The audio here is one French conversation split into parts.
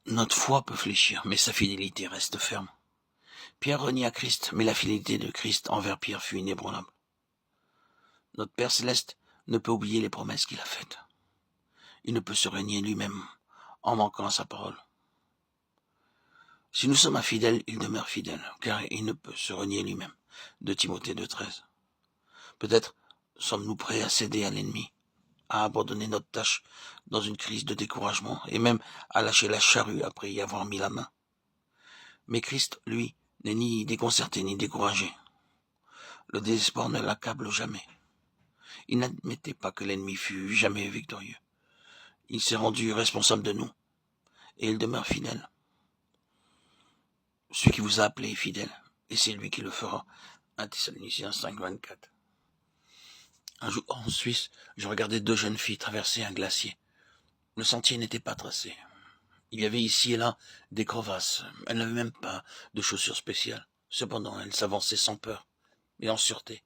Notre foi peut fléchir, mais sa fidélité reste ferme. Pierre renia Christ, mais la fidélité de Christ envers Pierre fut inébranlable. Notre Père céleste ne peut oublier les promesses qu'il a faites. Il ne peut se renier lui-même en manquant à sa parole. Si nous sommes infidèles, il demeure fidèle, car il ne peut se renier lui-même. De Timothée 2,13. Peut-être sommes-nous prêts à céder à l'ennemi, à abandonner notre tâche dans une crise de découragement, et même à lâcher la charrue après y avoir mis la main. Mais Christ, lui, n'est ni déconcerté ni découragé. Le désespoir ne l'accable jamais. Il n'admettait pas que l'ennemi fût jamais victorieux. Il s'est rendu responsable de nous, et il demeure fidèle. Celui qui vous a appelé est fidèle, et c'est lui qui le fera. 1 Thessaloniciens 5,24. Un jour, en Suisse, je regardais deux jeunes filles traverser un glacier. Le sentier n'était pas tracé. Il y avait ici et là des crevasses. Elles n'avaient même pas de chaussures spéciales. Cependant, elles s'avançaient sans peur, et en sûreté,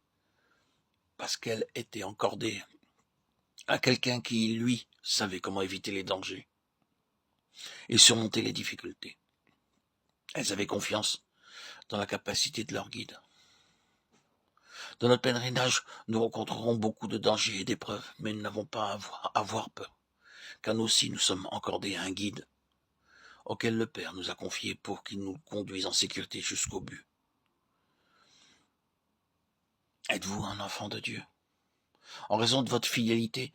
parce qu'elles étaient encordées à quelqu'un qui, lui, savait comment éviter les dangers et surmonter les difficultés. Elles avaient confiance dans la capacité de leur guide. Dans notre pèlerinage, nous rencontrerons beaucoup de dangers et d'épreuves, mais nous n'avons pas à avoir peur, car nous aussi nous sommes encordés à un guide, auquel le Père nous a confié pour qu'il nous conduise en sécurité jusqu'au but. Êtes-vous un enfant de Dieu? En raison de votre fidélité,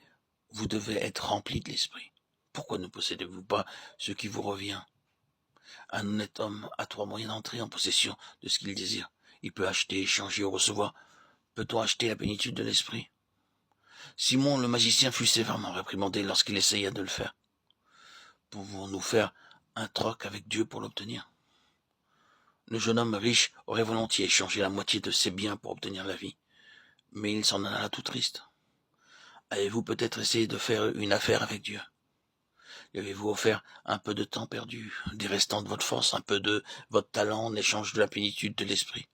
vous devez être rempli de l'Esprit. Pourquoi ne possédez-vous pas ce qui vous revient? Un honnête homme a trois moyens d'entrer en possession de ce qu'il désire. Il peut acheter, échanger ou recevoir. Peut-on acheter la plénitude de l'Esprit? Simon le magicien fut sévèrement réprimandé lorsqu'il essaya de le faire. Pouvons-nous faire un troc avec Dieu pour l'obtenir? Le jeune homme riche aurait volontiers échangé la moitié de ses biens pour obtenir la vie, mais il s'en alla tout triste. Avez-vous peut-être essayé de faire une affaire avec Dieu? Lui avez-vous offert un peu de temps perdu, des restants de votre force, un peu de votre talent en échange de la plénitude de l'Esprit?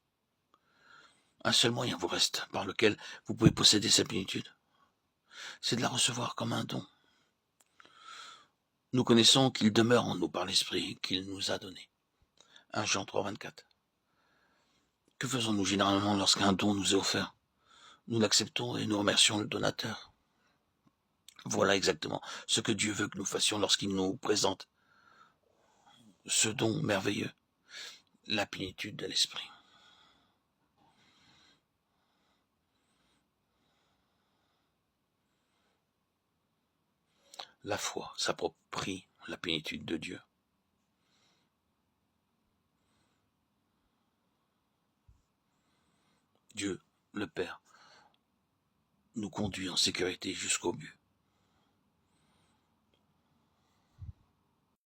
Un seul moyen vous reste par lequel vous pouvez posséder cette plénitude, c'est de la recevoir comme un don. Nous connaissons qu'il demeure en nous par l'Esprit qu'il nous a donné. 1 Jean 3,24. Que faisons-nous généralement lorsqu'un don nous est offert? Nous l'acceptons et nous remercions le donateur. Voilà exactement ce que Dieu veut que nous fassions lorsqu'il nous présente ce don merveilleux, la plénitude de l'Esprit. La foi s'approprie la plénitude de Dieu. Dieu, le Père, nous conduit en sécurité jusqu'au but.